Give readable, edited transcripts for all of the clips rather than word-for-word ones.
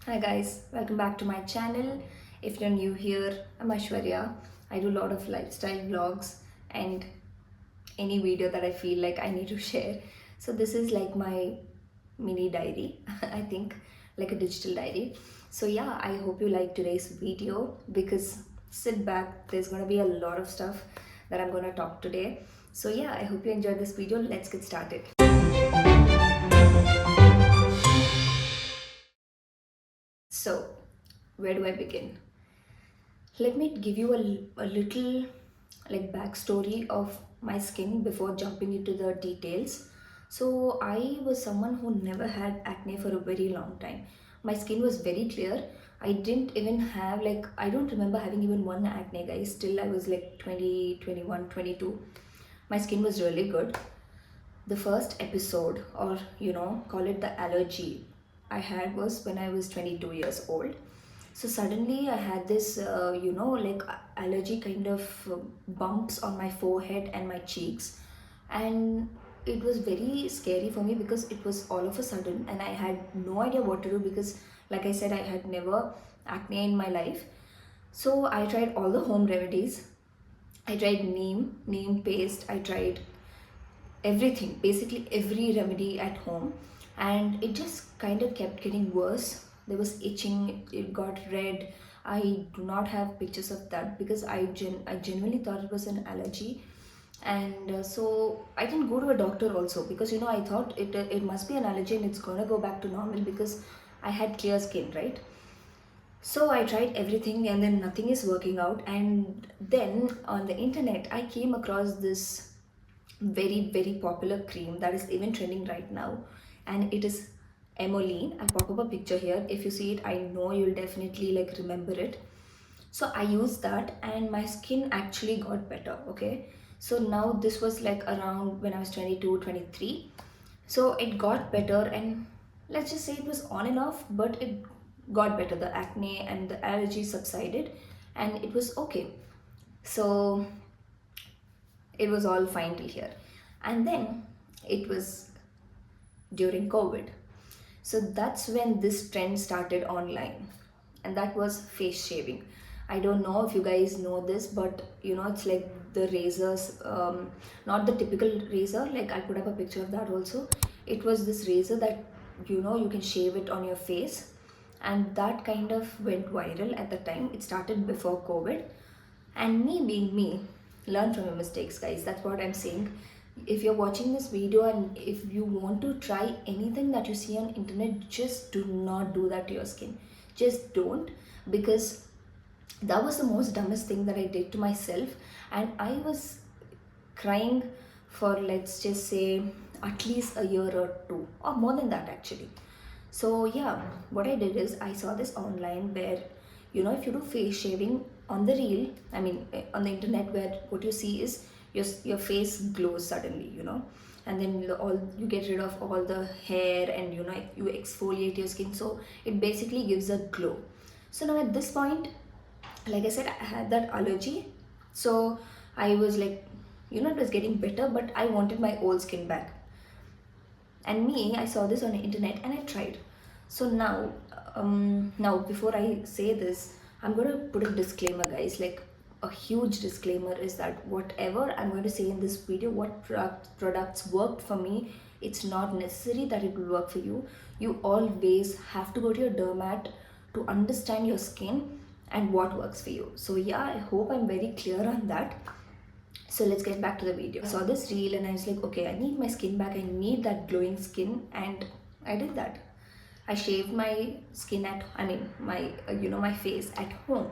Hi guys, welcome back to my channel. If you're new here, I'm Aishwarya. I do a lot of lifestyle vlogs and any video that I feel like I need to share. So this is like my mini diary, I think, like a digital diary. So yeah, I hope you like today's video because sit back, there's gonna be a lot of stuff that I'm gonna talk today. So yeah, I hope you enjoyed this video. Let's get started. So, where do I begin? Let me give you a little like backstory of my skin before jumping into the details. So I was someone who never had acne for a very long time. My skin was very clear. I didn't even have like I don't remember having even one acne, guys. Still I was like 20, 21, 22. My skin was really good. The first episode, or call it the allergy I had, was when I was 22 years old. So suddenly I had this like allergy kind of bumps on my forehead and my cheeks, and it was very scary for me because it was all of a sudden and I had no idea what to do because, like I said, I had never acne in my life. So I tried all the home remedies. I tried neem paste. I tried everything, basically every remedy at home, and it just kind of kept getting worse. There was itching, it got red. I do not have pictures of that because I genuinely thought it was an allergy, and so I didn't go to a doctor also because I thought it must be an allergy and it's gonna go back to normal because I had clear skin, right? So I tried everything and then nothing is working out. And then on the internet, I came across this very popular cream that is even trending right now, and it is emoline. I'll pop up a picture here. If you see it, I know you'll definitely like remember it. So I used that and my skin actually got better. Okay, so now this was like around when I was 22, 23. So it got better, and let's just say it was on and off, but it got better. The acne and the allergy subsided and it was okay. So it was all fine till here. And then it was during COVID. So that's when this trend started online, and that was face shaving. I don't know if you guys know this, but it's like the razors, not the typical razor. Like I put up a picture of that also. It was this razor that you can shave it on your face, and that kind of went viral at the time. It started before COVID, and me being me, learn from your mistakes, guys. That's what I'm saying. If you're watching this video and if you want to try anything that you see on internet, just do not do that to your skin. Just don't, because that was the most dumbest thing that I did to myself, and I was crying for, let's just say, at least a year or two, or more than that actually. So yeah, what I did is I saw this online where if you do face shaving on the reel, I mean on the internet, where what you see is your face glows suddenly, and then all you get rid of all the hair, and you exfoliate your skin, so it basically gives a glow. So now at this point, like I said, I had that allergy, so I was like, it was getting better, but I wanted my old skin back. And me, I saw this on the internet and I tried. So now before I say this, I'm going to put a disclaimer, guys. Like, a huge disclaimer is that whatever I'm going to say in this video, what products worked for me, it's not necessary that it will work for you. You always have to go to your dermat to understand your skin and what works for you. So yeah, I hope I'm very clear on that. So let's get back to the video. I saw this reel and I was like, okay, I need my skin back. I need that glowing skin, and I did that. I shaved my skin my face at home.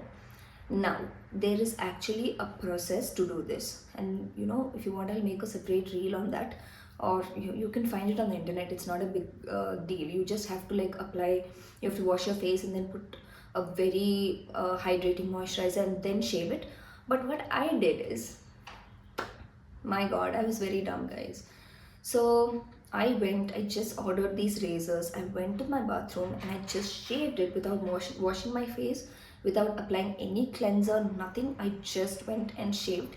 Now, there is actually a process to do this, and if you want, I'll make a separate reel on that, or you can find it on the internet. It's not a big deal. You just have to like apply, you have to wash your face and then put a very hydrating moisturizer and then shave it. But what I did is, my god, I was very dumb, guys. So I just ordered these razors. I went to my bathroom and I just shaved it without washing my face, without applying any cleanser, nothing. I just went and shaved.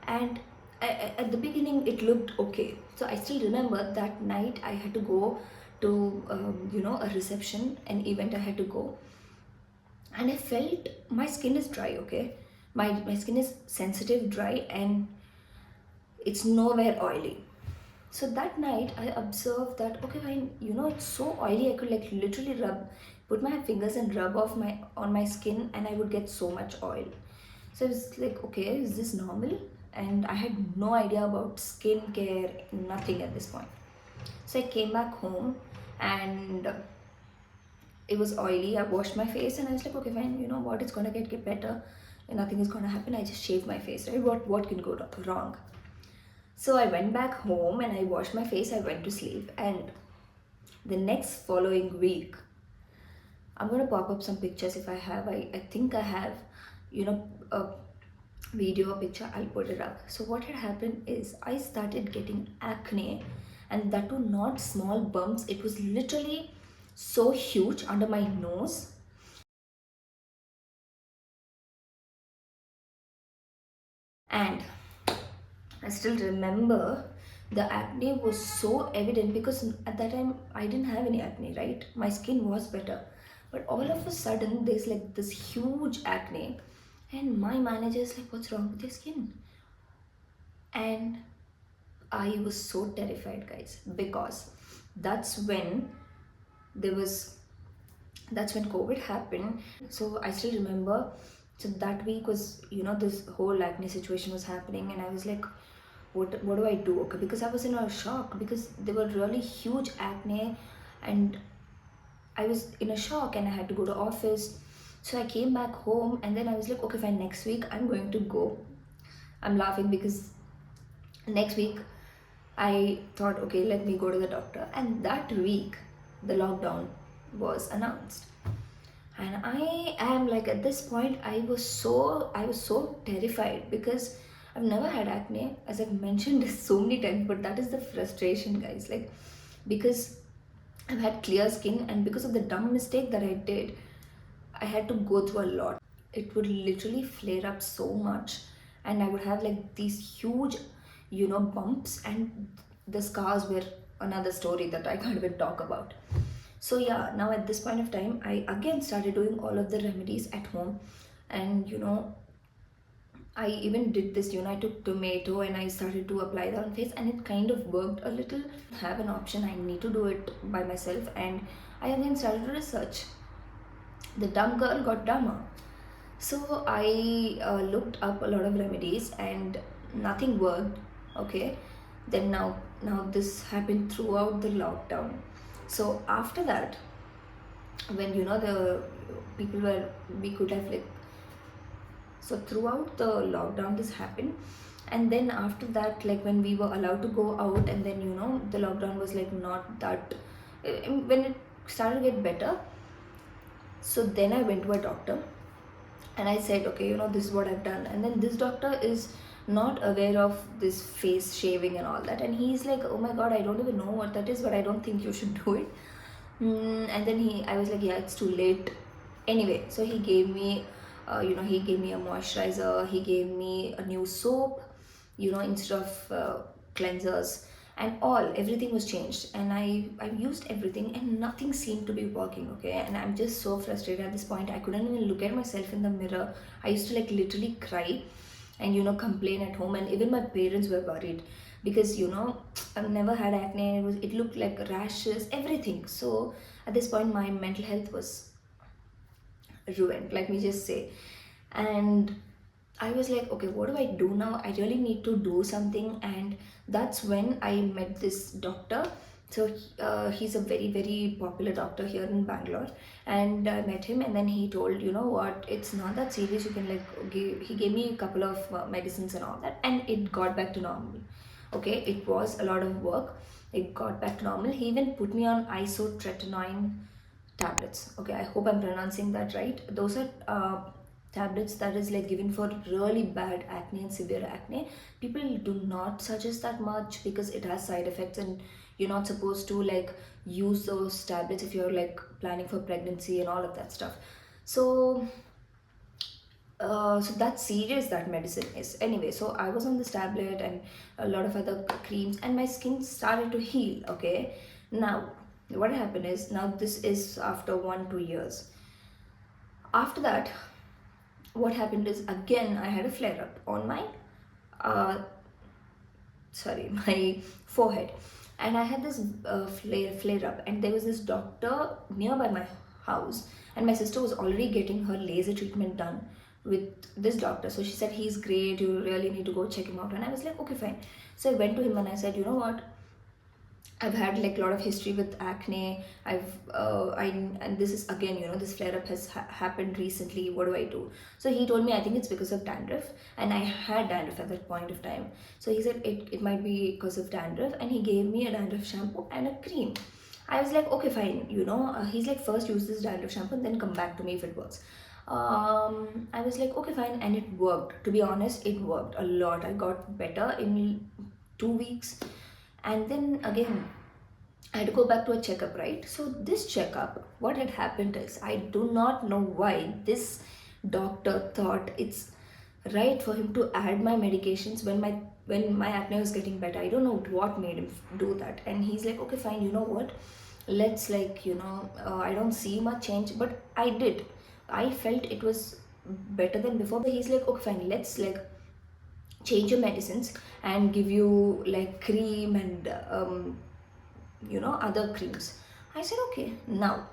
And at the beginning, it looked okay. So I still remember that night I had to go to a reception, an event I had to go, and I felt my skin is dry. Okay, my skin is sensitive, dry, and it's nowhere oily. So that night I observed that, okay, fine, it's so oily. I could like literally put my fingers and rub off my on my skin, and I would get so much oil. So I was like, okay, is this normal? And I had no idea about skincare, nothing at this point. So I came back home, and it was oily. I washed my face, and I was like, okay, fine, you know what? It's gonna get better. Nothing is gonna happen. I just shaved my face, right? What can go wrong? So I went back home and I washed my face. I went to sleep, and the next following week, I'm gonna pop up some pictures if I have. I think I have, a video or picture. I'll put it up. So what had happened is I started getting acne, and that too not small bumps. It was literally so huge under my nose. And I still remember the acne was so evident because at that time I didn't have any acne, right? My skin was better. But all of a sudden, there's like this huge acne, and my manager is like, what's wrong with your skin? And I was so terrified, guys, because that's when there was that's when COVID happened. So I still remember. So that week was, this whole acne situation was happening, and I was like, what do I do? Okay, because I was in a shock because they were really huge acne, and I was in a shock, and I had to go to office. So I came back home, and then I was like, okay, fine, next week I'm going to go. I'm laughing because next week I thought, okay, let me go to the doctor. And that week, the lockdown was announced. And I am like, at this point, I was so terrified because I've never had acne, as I've mentioned this so many times, but that is the frustration, guys. Like, because I've had clear skin, and because of the dumb mistake that I did, I had to go through a lot. It would literally flare up so much, and I would have like these huge, bumps, and the scars were another story that I can't even talk about. So yeah, now at this point of time, I again started doing all of the remedies at home, and I even did this. I took tomato and I started to apply that on face, and it kind of worked a little. Have an option. I need to do it by myself, and I again started to research. The dumb girl got dumber. So I looked up a lot of remedies, and nothing worked. Okay, then now this happened throughout the lockdown. So after that, when the people were we could have like, so throughout the lockdown this happened, and then after that, like when we were allowed to go out, and then the lockdown was like not that, when it started to get better. So then I went to a doctor, and I said, okay, this is what I've done. And then this doctor is not aware of this face shaving and all that, and he's like, oh my god, I don't even know what that is, but I don't think you should do it. And then I was like, yeah, it's too late. Anyway, so he gave me, he gave me a moisturizer. He gave me a new soap, instead of cleansers, and everything was changed. And I used everything, and nothing seemed to be working. Okay, and I'm just so frustrated at this point. I couldn't even look at myself in the mirror. I used to like literally cry, and complain at home, and even my parents were worried because I've never had acne, and it looked like rashes, everything. So at this point my mental health was ruined, let me just say. And I was like, okay, what do I do now? I really need to do something. And that's when I met this doctor. So he's a very, very popular doctor here in Bangalore. And I met him, and then he told, you know what, it's not that serious. You can like he gave me a couple of medicines and all that, and it got back to normal. Okay, it was a lot of work. It got back to normal. He even put me on isotretinoin tablets. Okay, I hope I'm pronouncing that right. Those are tablets that is like given for really bad acne and severe acne. People do not suggest that much because it has side effects, and you're not supposed to like use those tablets if you're like planning for pregnancy and all of that stuff. So so that's serious, that medicine is. Anyway, so I was on this tablet and a lot of other creams, and my skin started to heal. Okay, now what happened is, now this is after 1 2 years. After that, what happened is, again I had a flare up on my uh, sorry, my forehead. And I had this flare up, and there was this doctor nearby my house, and my sister was already getting her laser treatment done with this doctor. So she said, he's great, you really need to go check him out. And I was like, okay, fine. So I went to him and I said, you know what, I've had like a lot of history with acne. And this is again, this flare up has happened recently. What do I do? So he told me, I think it's because of dandruff, and I had dandruff at that point of time. So he said it might be because of dandruff, and he gave me a dandruff shampoo and a cream. I was like, okay, fine. He's like, first use this dandruff shampoo and then come back to me if it works. I was like, okay, fine, and it worked. To be honest, it worked a lot. I got better in 2 weeks. And then again, I had to go back to a checkup, right? So this checkup, what had happened is, I do not know why this doctor thought it's right for him to add my medications when my acne was getting better. I don't know what made him do that. And he's like, okay, fine, you know what? Let's like, I don't see much change, but I did. I felt it was better than before. But he's like, okay, fine, let's like change your medicines and give you like cream and other creams. I said, okay. Now,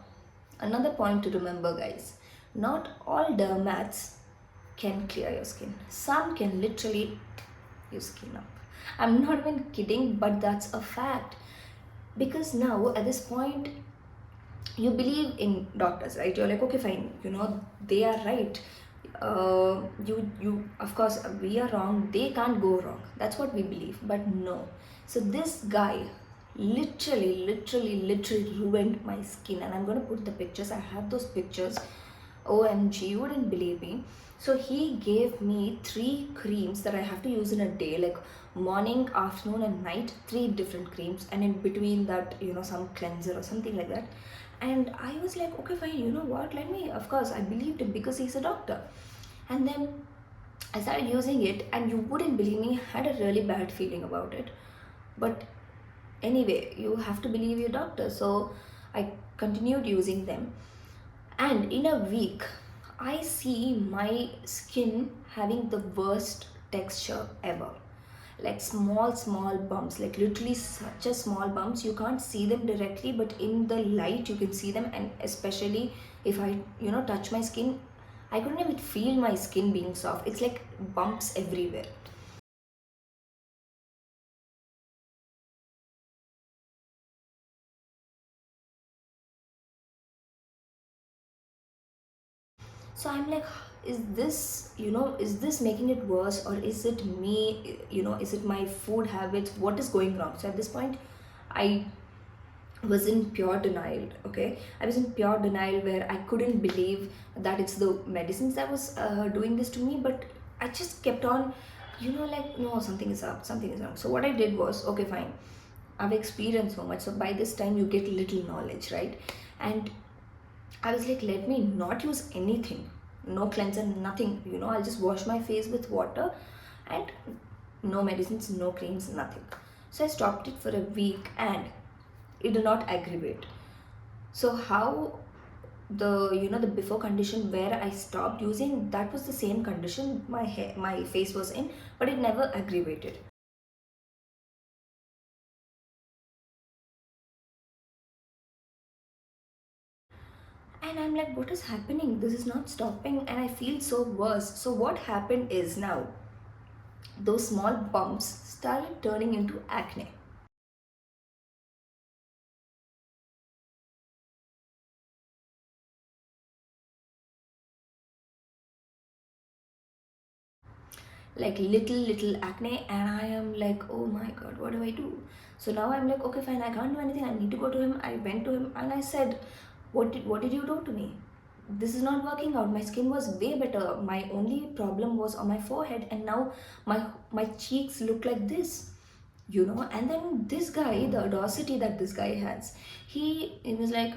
another point to remember, guys, not all dermats can clear your skin. Some can literally your skin up. I'm not even kidding, but that's a fact. Because now at this point, you believe in doctors, right? You're like, okay, fine, they are right. You of course, we are wrong, they can't go wrong. That's what we believe. But no. So this guy literally ruined my skin, and I'm going to put the pictures. I have those pictures. OMG, you wouldn't believe me. So he gave me 3 creams that I have to use in a day, like morning, afternoon, and night. 3 different creams, and in between that, some cleanser or something like that. And I was like, okay, fine, you know what? Let me, of course, I believed him because he's a doctor. And then I started using it, and you wouldn't believe me, I had a really bad feeling about it. But anyway, you have to believe your doctor. So I continued using them, and in a week, I see my skin having the worst texture ever. Like small bumps, like literally such a small bumps. You can't see them directly, but in the light you can see them. And especially if I, touch my skin, I couldn't even feel my skin being soft. It's like bumps everywhere. So I'm like, is this making it worse, or is it me? Is it my food habits? What is going wrong? So at this point, I was in pure denial. Okay, I was in pure denial, where I couldn't believe that it's the medicines that was doing this to me. But I just kept on, like, no, something is up, something is wrong. So what I did was, okay, fine, I've experienced so much. So by this time, you get little knowledge, right? And I was like, let me not use anything. No cleanser, nothing. I'll just wash my face with water, and no medicines, no creams, nothing. So I stopped it for a week, and it did not aggravate. So how the before condition where I stopped using, that was the same condition my face was in, but it never aggravated. And I'm like, what is happening? This is not stopping, and I feel so worse. So what happened is, now those small bumps started turning into acne. Like little acne. And I am like, oh my god, what do I do? So now I'm like, okay, fine, I can't do anything, I need to go to him. I went to him and I said, what did you do to me? This is not working out. My skin was way better. My only problem was on my forehead, and now my cheeks look like this. And then this guy, the audacity that this guy has, he was like,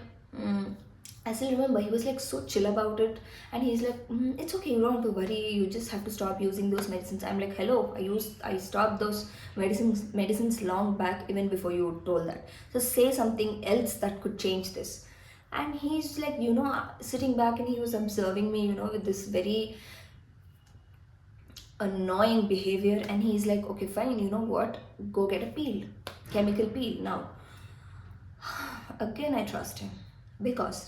I still remember he was like so chill about it, and he's like, "It's okay, you don't have to worry. You just have to stop using those medicines." I'm like, "Hello, I stopped those medicines long back, even before you told that. So say something else that could change this." And he's like, sitting back, and he was observing me, with this very annoying behavior, and he's like, "Okay, fine. You know what? Go get a peel, chemical peel now." Again, I trust him because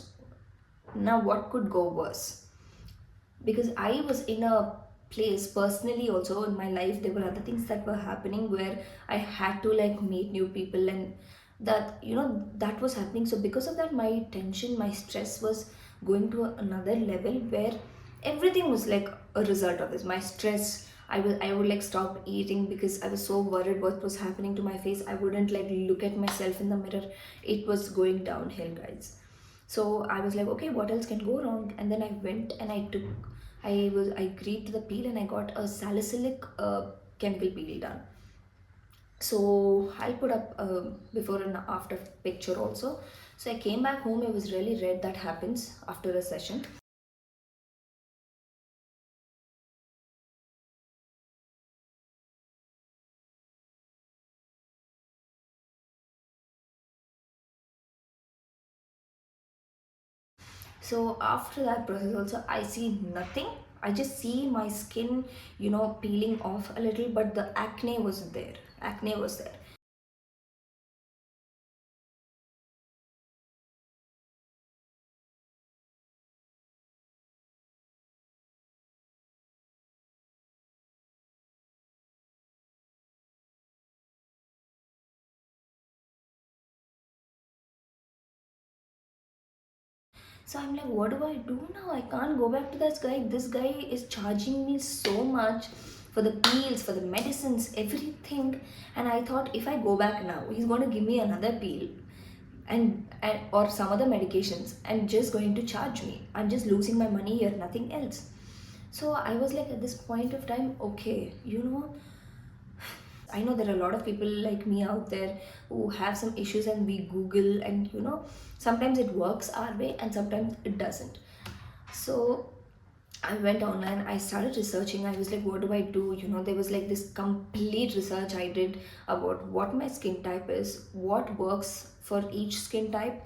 now what could go worse? Because I was in a place personally also in my life, there were other things that were happening where I had to like meet new people, and that was happening. So because of that, my tension, my stress was going to another level where everything was like a result of this. My stress, I would like stop eating because I was so worried what was happening to my face. I wouldn't like look at myself in the mirror. It was going downhill, guys. So I was like, okay, what else can go wrong? And then I went and I agreed to the peel, and I got a salicylic chemical peel done. So I'll put up before and after picture also. So I came back home. It was really red. That happens after a session. So after that process also, I see nothing. I just see my skin, peeling off a little, but the acne was there. Acne was there. So I'm like, what do I do now? I can't go back to this guy. This guy is charging me so much for the pills, for the medicines, everything. And I thought if I go back now, he's going to give me another pill and or some other medications and just going to charge me. I'm just losing my money here, nothing else. So I was like at this point of time, okay, I know there are a lot of people like me out there who have some issues, and we Google, and sometimes it works our way and sometimes it doesn't. So I went online, I started researching. I was like, what do I do? There was like this complete research I did about what my skin type is, what works for each skin type.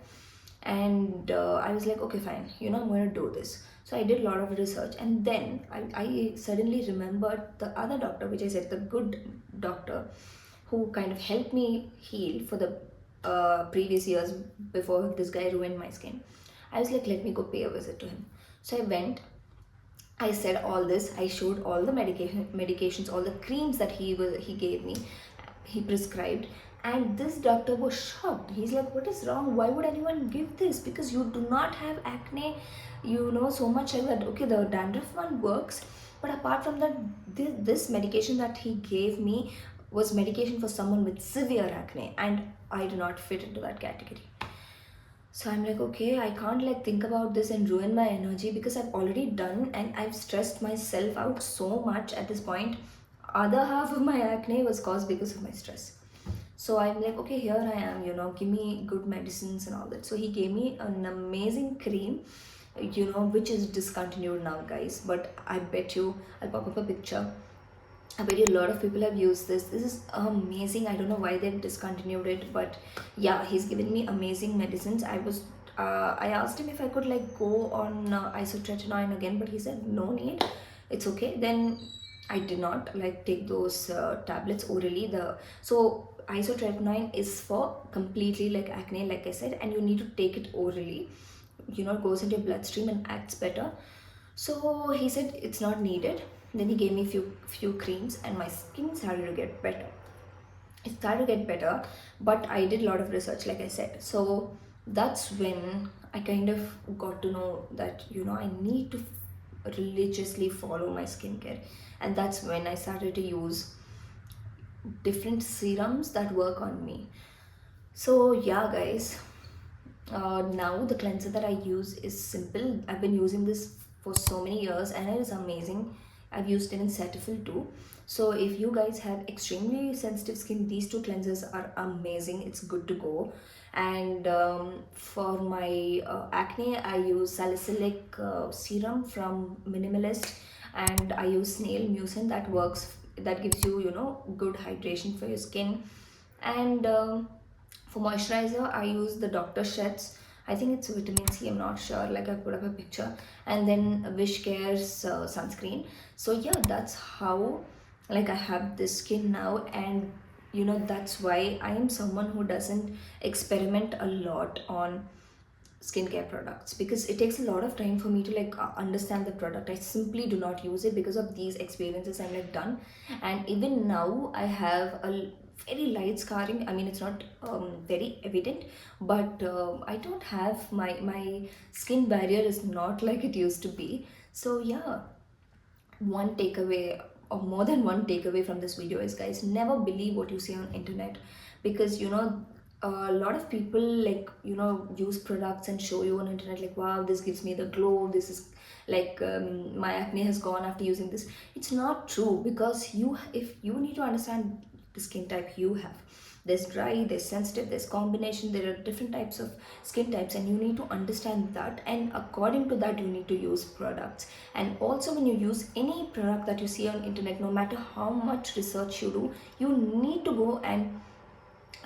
And I was like, okay, fine, I'm going to do this. So I did a lot of research, and then I suddenly remembered the other doctor, which I said, the good doctor who kind of helped me heal for the previous years before this guy ruined my skin. I was like, let me go pay a visit to him. So I went. I said all this. I showed all the medications, all the creams that he gave me, he prescribed, and this doctor was shocked. He's like, "What is wrong? Why would anyone give this? Because you do not have acne, so much like that." Okay, the dandruff one works, but apart from that, this medication that he gave me was medication for someone with severe acne, and I do not fit into that category. So I'm like, okay, I can't like think about this and ruin my energy because I've already done and I've stressed myself out so much at this point. Other half of my acne was caused because of my stress. So I'm like, okay, here I am, give me good medicines and all that. So he gave me an amazing cream, which is discontinued now, guys. But I bet you, I'll pop up a picture. I bet you a lot of people have used this. This is amazing. I don't know why they've discontinued it, but yeah, he's given me amazing medicines. I asked him if I could like go on isotretinoin again, but he said no need. It's okay. Then I did not like take those tablets orally. So isotretinoin is for completely like acne, like I said, and you need to take it orally. It goes into your bloodstream and acts better. So he said it's not needed. Then he gave me few creams, and my skin started to get better. It started to get better, but I did a lot of research, like I said. So that's when I kind of got to know that I need to religiously follow my skincare, and that's when I started to use different serums that work on me. So yeah, guys, now the cleanser that I use is simple. I've been using this for so many years and it is amazing. I've used even Cetaphil too. So if you guys have extremely sensitive skin, these two cleansers are amazing. It's good to go. And for my acne, I use salicylic serum from Minimalist, and I use snail mucin that works, that gives you, you know, good hydration for your skin. And for moisturizer, I use the Dr. Sheth's. I think it's vitamin C, I'm not sure. Like, I put up a picture. And then Wish Care's sunscreen. So yeah, that's how like I have this skin now. And you know, that's why I am someone who doesn't experiment a lot on skincare products, because it takes a lot of time for me to like understand the product. I simply do not use it because of these experiences I'm like done. And even now I have a very light scarring. I mean, it's not very evident, but I don't have my skin barrier is not like it used to be. So yeah, one takeaway or more than one takeaway from this video is, guys, never believe what you see on internet. Because you know, a lot of people like, you know, use products and show you on internet like, wow, this gives me the glow, this is like my acne has gone after using this. It's not true, because you, if you need to understand the skin type you have, there's dry, there's sensitive, there's combination, there are different types of skin types, and you need to understand that, and according to that you need to use products. And also, when you use any product that you see on internet, no matter how much research you do, you need to go and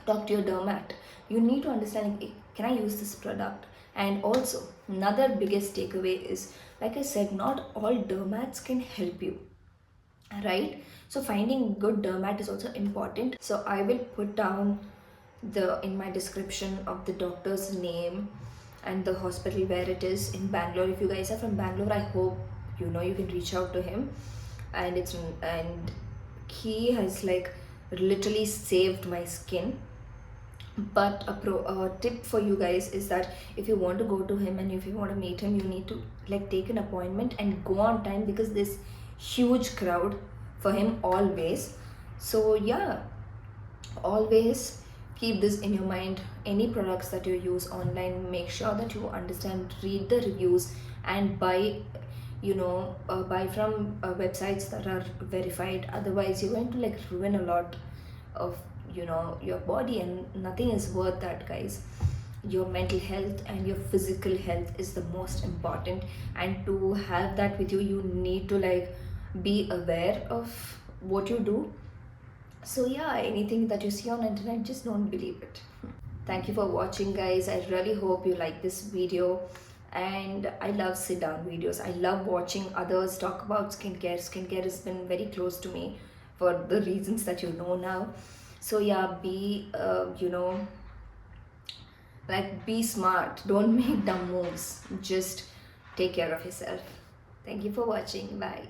talk to your dermat. You need to understand like, can I use this product? And also, another biggest takeaway is, like I said, not all dermats can help you, right? So finding good dermat is also important. So I will put down the in my description of the doctor's name and the hospital where it is in Bangalore. If you guys are from Bangalore, I hope you know you can reach out to him. And it's, and he has like literally saved my skin. But a tip for you guys is that if you want to go to him and if you want to meet him, you need to like take an appointment and go on time, because there's huge crowd for him always. So yeah, always keep this in your mind. Any products that you use online, make sure that you understand, read the reviews, and buy, you know, buy from websites that are verified. Otherwise you're going to like ruin a lot of, you know, your body, and nothing is worth that, guys. Your mental health and your physical health is the most important, and to have that with you, you need to like be aware of what you do. So yeah, anything that you see on internet, just don't believe it. Thank you for watching, guys. I really hope you like this video. And I love sit down videos. I love watching others talk about skincare. Skincare has been very close to me for the reasons that you know now. So yeah, be you know, like, be smart, don't make dumb moves, just take care of yourself. Thank you for watching. Bye.